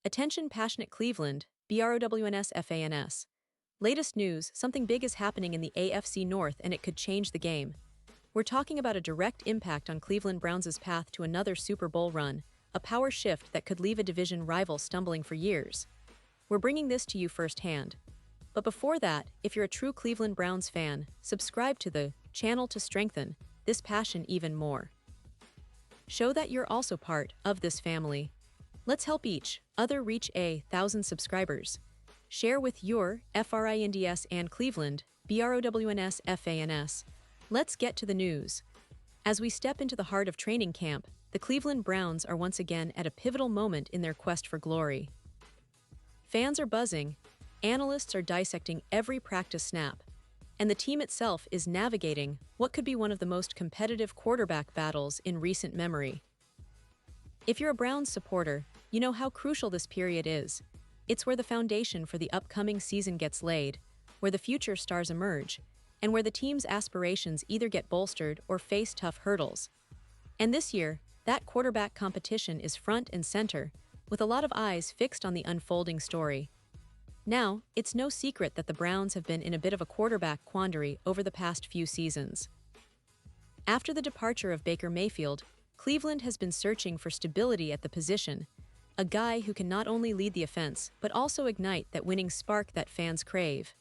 Attention passionate Cleveland, BROWNS. Latest news, something big is happening in the AFC North and it could change the game. We're talking about a direct impact on Cleveland Browns' path to another Super Bowl run, a power shift that could leave a division rival stumbling for years. We're bringing this to you firsthand. But before that, if you're a true Cleveland Browns fan, subscribe to the channel to strengthen this passion even more. Show that you're also part of this family. Let's help each other reach 1,000 subscribers. Share with your FRINDS and Cleveland, BROWNS. Let's get to the news. As we step into the heart of training camp, the Cleveland Browns are once again at a pivotal moment in their quest for glory. Fans are buzzing, analysts are dissecting every practice snap, and the team itself is navigating what could be one of the most competitive quarterback battles in recent memory. If you're a Browns supporter, you know how crucial this period is. It's where the foundation for the upcoming season gets laid, where the future stars emerge, and where the team's aspirations either get bolstered or face tough hurdles. And this year, that quarterback competition is front and center, with a lot of eyes fixed on the unfolding story. Now, it's no secret that the Browns have been in a bit of a quarterback quandary over the past few seasons. After the departure of Baker Mayfield, Cleveland has been searching for stability at the position, a guy who can not only lead the offense but also ignite that winning spark that fans crave.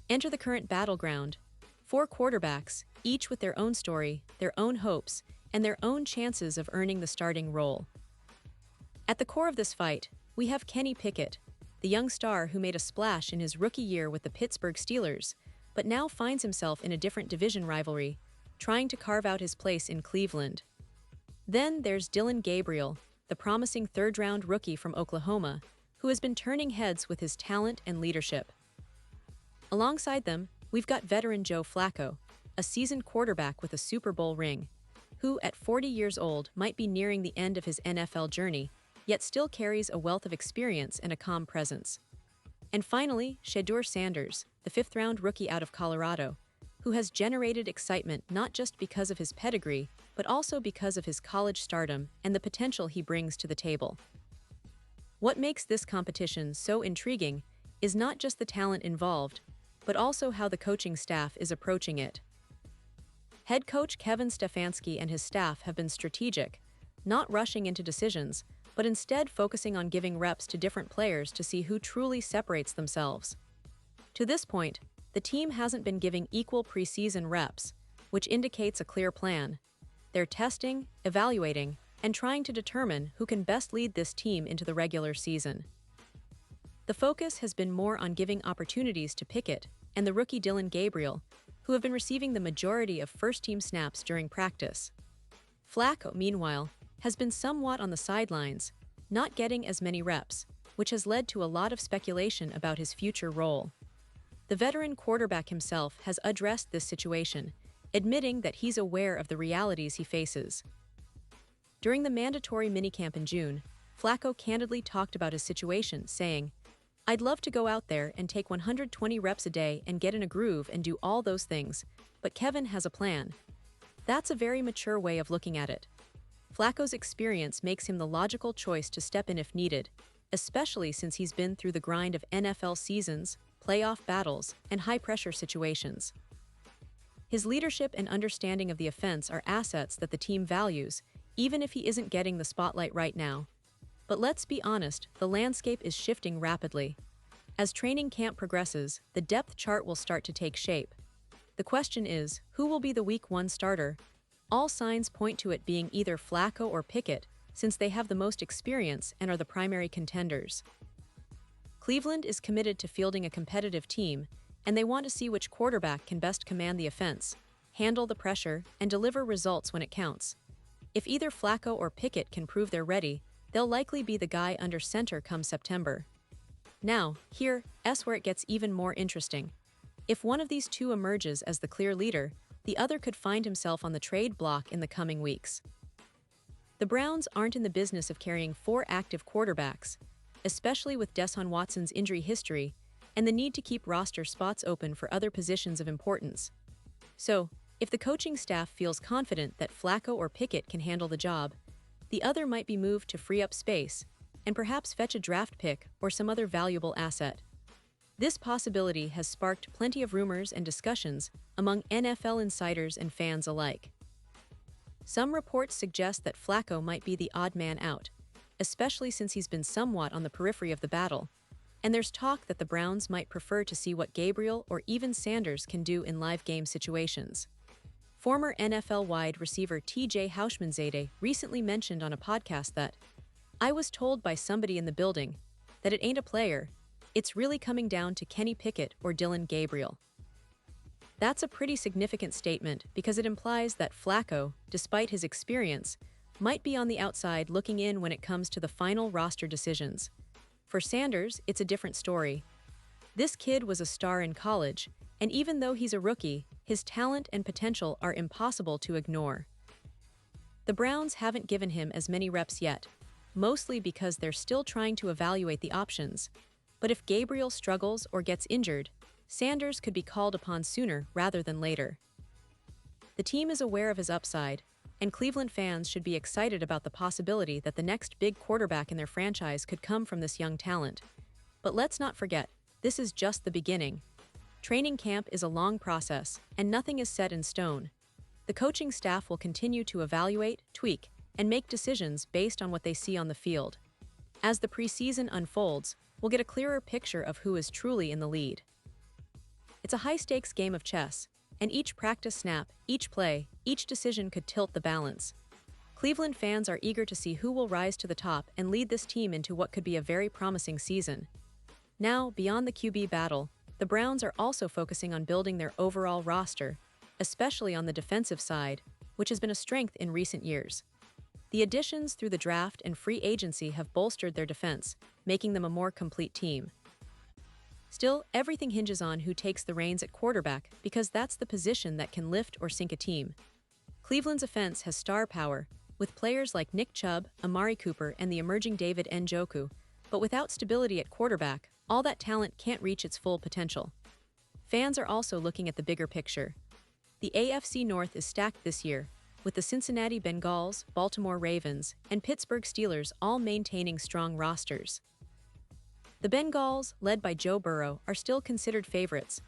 Enter the current battleground. 4 quarterbacks, each with their own story, their own hopes, and their own chances of earning the starting role. At the core of this fight, we have Kenny Pickett, the young star who made a splash in his rookie year with the Pittsburgh Steelers, but now finds himself in a different division rivalry, trying to carve out his place in Cleveland. Then there's Dillon Gabriel, the promising third-round rookie from Oklahoma, who has been turning heads with his talent and leadership. Alongside them, we've got veteran Joe Flacco, a seasoned quarterback with a Super Bowl ring, who, at 40 years old, might be nearing the end of his NFL journey, yet still carries a wealth of experience and a calm presence. And finally, Shedeur Sanders, the 5th-round rookie out of Colorado, who has generated excitement not just because of his pedigree, but also because of his college stardom and the potential he brings to the table. What makes this competition so intriguing is not just the talent involved, but also how the coaching staff is approaching it. Head coach Kevin Stefanski and his staff have been strategic, not rushing into decisions, but instead focusing on giving reps to different players to see who truly separates themselves. To this point, the team hasn't been giving equal preseason reps, which indicates a clear plan. They're testing, evaluating, and trying to determine who can best lead this team into the regular season. The focus has been more on giving opportunities to Pickett and the rookie Dillon Gabriel, who have been receiving the majority of first-team snaps during practice. Flacco, meanwhile, has been somewhat on the sidelines, not getting as many reps, which has led to a lot of speculation about his future role. The veteran quarterback himself has addressed this situation, admitting that he's aware of the realities he faces. During the mandatory minicamp in June, Flacco candidly talked about his situation, saying, "I'd love to go out there and take 120 reps a day and get in a groove and do all those things, but Kevin has a plan." That's a very mature way of looking at it. Flacco's experience makes him the logical choice to step in if needed, especially since he's been through the grind of NFL seasons, playoff battles, and high-pressure situations. His leadership and understanding of the offense are assets that the team values, even if he isn't getting the spotlight right now. But let's be honest, the landscape is shifting rapidly. As training camp progresses, the depth chart will start to take shape. The question is, who will be the Week 1 starter? All signs point to it being either Flacco or Pickett, since they have the most experience and are the primary contenders. Cleveland is committed to fielding a competitive team, and they want to see which quarterback can best command the offense, handle the pressure, and deliver results when it counts. If either Flacco or Pickett can prove they're ready, they'll likely be the guy under center come September. Now, here's where it gets even more interesting. If one of these two emerges as the clear leader, the other could find himself on the trade block in the coming weeks. The Browns aren't in the business of carrying 4 active quarterbacks, especially with Deshaun Watson's injury history and the need to keep roster spots open for other positions of importance. So, if the coaching staff feels confident that Flacco or Pickett can handle the job, the other might be moved to free up space, and perhaps fetch a draft pick or some other valuable asset. This possibility has sparked plenty of rumors and discussions among NFL insiders and fans alike. Some reports suggest that Flacco might be the odd man out, especially since he's been somewhat on the periphery of the battle, and there's talk that the Browns might prefer to see what Gabriel or even Sanders can do in live game situations. Former NFL wide receiver T.J. Houshmandzadeh recently mentioned on a podcast that, "I was told by somebody in the building that it ain't a player, it's really coming down to Kenny Pickett or Dylan Gabriel." That's a pretty significant statement because it implies that Flacco, despite his experience, might be on the outside looking in when it comes to the final roster decisions. For Sanders, it's a different story. This kid was a star in college, and even though he's a rookie, his talent and potential are impossible to ignore. The Browns haven't given him as many reps yet, mostly because they're still trying to evaluate the options. But if Gabriel struggles or gets injured, Sanders could be called upon sooner rather than later. The team is aware of his upside, and Cleveland fans should be excited about the possibility that the next big quarterback in their franchise could come from this young talent. But let's not forget, this is just the beginning. Training camp is a long process, and nothing is set in stone. The coaching staff will continue to evaluate, tweak, and make decisions based on what they see on the field. As the preseason unfolds, we'll get a clearer picture of who is truly in the lead. It's a high-stakes game of chess, and each practice snap, each play, each decision could tilt the balance. Cleveland fans are eager to see who will rise to the top and lead this team into what could be a very promising season. Now, beyond the QB battle, the Browns are also focusing on building their overall roster, especially on the defensive side, which has been a strength in recent years. The additions through the draft and free agency have bolstered their defense, making them a more complete team. Still, everything hinges on who takes the reins at quarterback because that's the position that can lift or sink a team. Cleveland's offense has star power, with players like Nick Chubb, Amari Cooper, and the emerging David Njoku, but without stability at quarterback, all that talent can't reach its full potential. Fans are also looking at the bigger picture. The AFC North is stacked this year, with the Cincinnati Bengals, Baltimore Ravens, and Pittsburgh Steelers all maintaining strong rosters. The Bengals, led by Joe Burrow, are still considered favorites,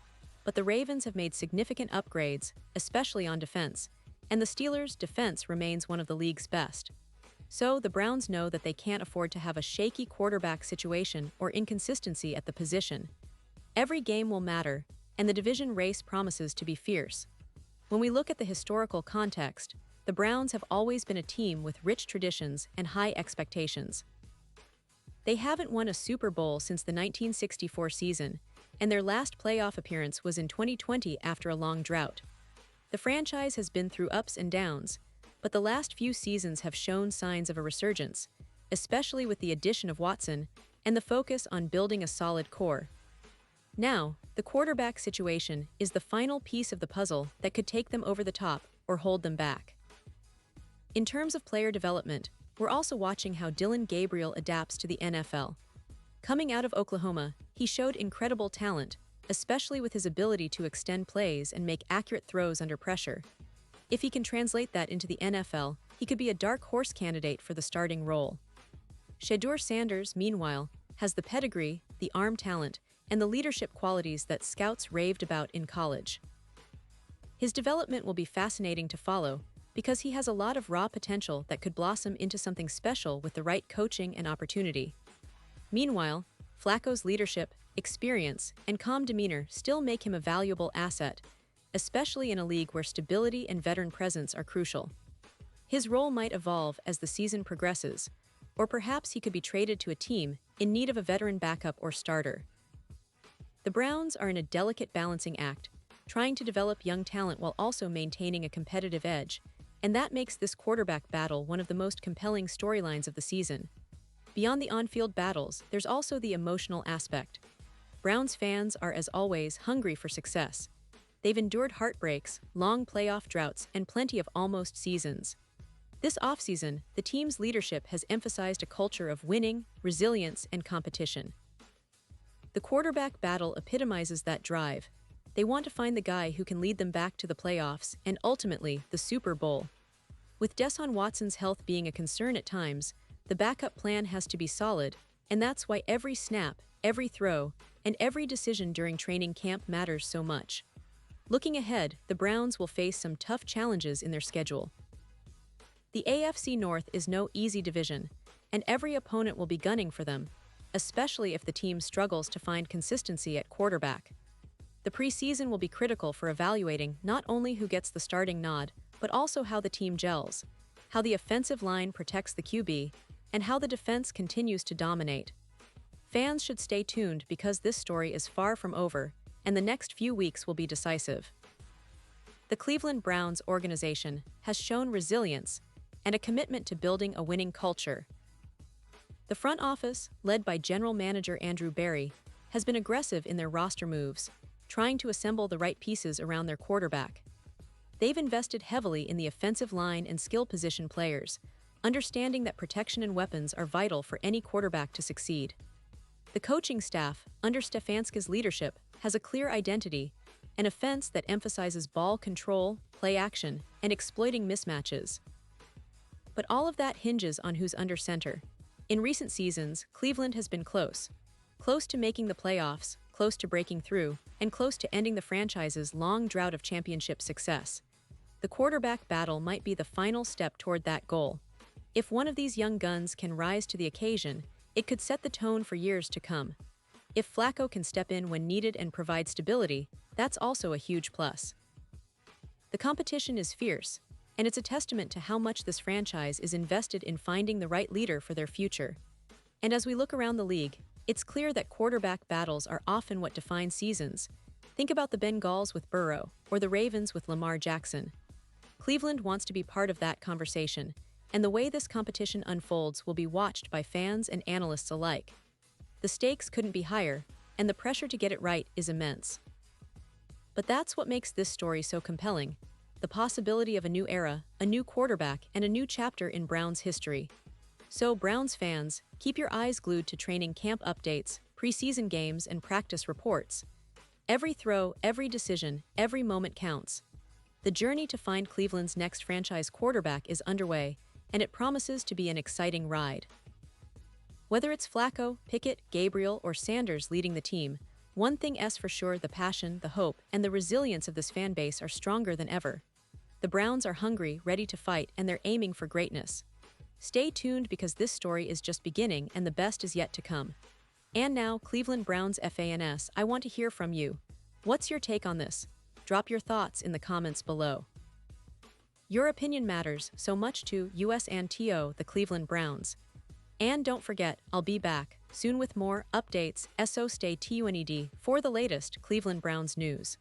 but the Ravens have made significant upgrades, especially on defense, and the Steelers' defense remains one of the league's best. So the Browns know that they can't afford to have a shaky quarterback situation or inconsistency at the position. Every game will matter, and the division race promises to be fierce. When we look at the historical context, the Browns have always been a team with rich traditions and high expectations. They haven't won a Super Bowl since the 1964 season, and their last playoff appearance was in 2020 after a long drought. The franchise has been through ups and downs, but the last few seasons have shown signs of a resurgence, especially with the addition of Watson and the focus on building a solid core. Now, the quarterback situation is the final piece of the puzzle that could take them over the top or hold them back. In terms of player development, we're also watching how Dylan Gabriel adapts to the NFL. Coming out of Oklahoma, he showed incredible talent, especially with his ability to extend plays and make accurate throws under pressure. If he can translate that into the NFL, he could be a dark horse candidate for the starting role. Shedeur Sanders, meanwhile, has the pedigree, the arm talent, and the leadership qualities that scouts raved about in college. His development will be fascinating to follow, because he has a lot of raw potential that could blossom into something special with the right coaching and opportunity. Meanwhile, Flacco's leadership, experience, and calm demeanor still make him a valuable asset, especially in a league where stability and veteran presence are crucial. His role might evolve as the season progresses, or perhaps he could be traded to a team in need of a veteran backup or starter. The Browns are in a delicate balancing act, trying to develop young talent while also maintaining a competitive edge, and that makes this quarterback battle one of the most compelling storylines of the season. Beyond the on-field battles, there's also the emotional aspect. Browns fans are, as always, hungry for success. They've endured heartbreaks, long playoff droughts, and plenty of almost seasons. This offseason, the team's leadership has emphasized a culture of winning, resilience, and competition. The quarterback battle epitomizes that drive. They want to find the guy who can lead them back to the playoffs and ultimately the Super Bowl. With Deshaun Watson's health being a concern at times, The backup plan has to be solid, and that's why every snap, every throw, and every decision during training camp matters so much. Looking ahead, the Browns will face some tough challenges in their schedule. The AFC North is no easy division, and every opponent will be gunning for them, especially if the team struggles to find consistency at quarterback. The preseason will be critical for evaluating not only who gets the starting nod, but also how the team gels, how the offensive line protects the QB, and how the defense continues to dominate. Fans should stay tuned because this story is far from over, and the next few weeks will be decisive. The Cleveland Browns organization has shown resilience and a commitment to building a winning culture. The front office, led by General Manager Andrew Berry, has been aggressive in their roster moves, trying to assemble the right pieces around their quarterback. They've invested heavily in the offensive line and skill position players, understanding that protection and weapons are vital for any quarterback to succeed. The coaching staff, under Stefanski's leadership, has a clear identity, an offense that emphasizes ball control, play action, and exploiting mismatches. But all of that hinges on who's under center. In recent seasons, Cleveland has been close to making the playoffs, close to breaking through, and close to ending the franchise's long drought of championship success. The quarterback battle might be the final step toward that goal. If one of these young guns can rise to the occasion, it could set the tone for years to come. If Flacco can step in when needed and provide stability, that's also a huge plus. The competition is fierce, and it's a testament to how much this franchise is invested in finding the right leader for their future. And as we look around the league, it's clear that quarterback battles are often what define seasons. Think about the Bengals with Burrow, or the Ravens with Lamar Jackson. Cleveland wants to be part of that conversation, and the way this competition unfolds will be watched by fans and analysts alike. The stakes couldn't be higher, and the pressure to get it right is immense. But that's what makes this story so compelling: the possibility of a new era, a new quarterback, and a new chapter in Browns history. So, Browns fans, keep your eyes glued to training camp updates, preseason games, and practice reports. Every throw, every decision, every moment counts. The journey to find Cleveland's next franchise quarterback is underway, and it promises to be an exciting ride. Whether it's Flacco, Pickett, Gabriel, or Sanders leading the team, one thing is for sure: the passion, the hope, and the resilience of this fan base are stronger than ever. The Browns are hungry, ready to fight, and they're aiming for greatness. Stay tuned because this story is just beginning and the best is yet to come. And now, Cleveland Browns fans, I want to hear from you. What's your take on this? Drop your thoughts in the comments below. Your opinion matters so much to us and to the Cleveland Browns. And don't forget, I'll be back soon with more updates, so stay tuned for the latest Cleveland Browns news.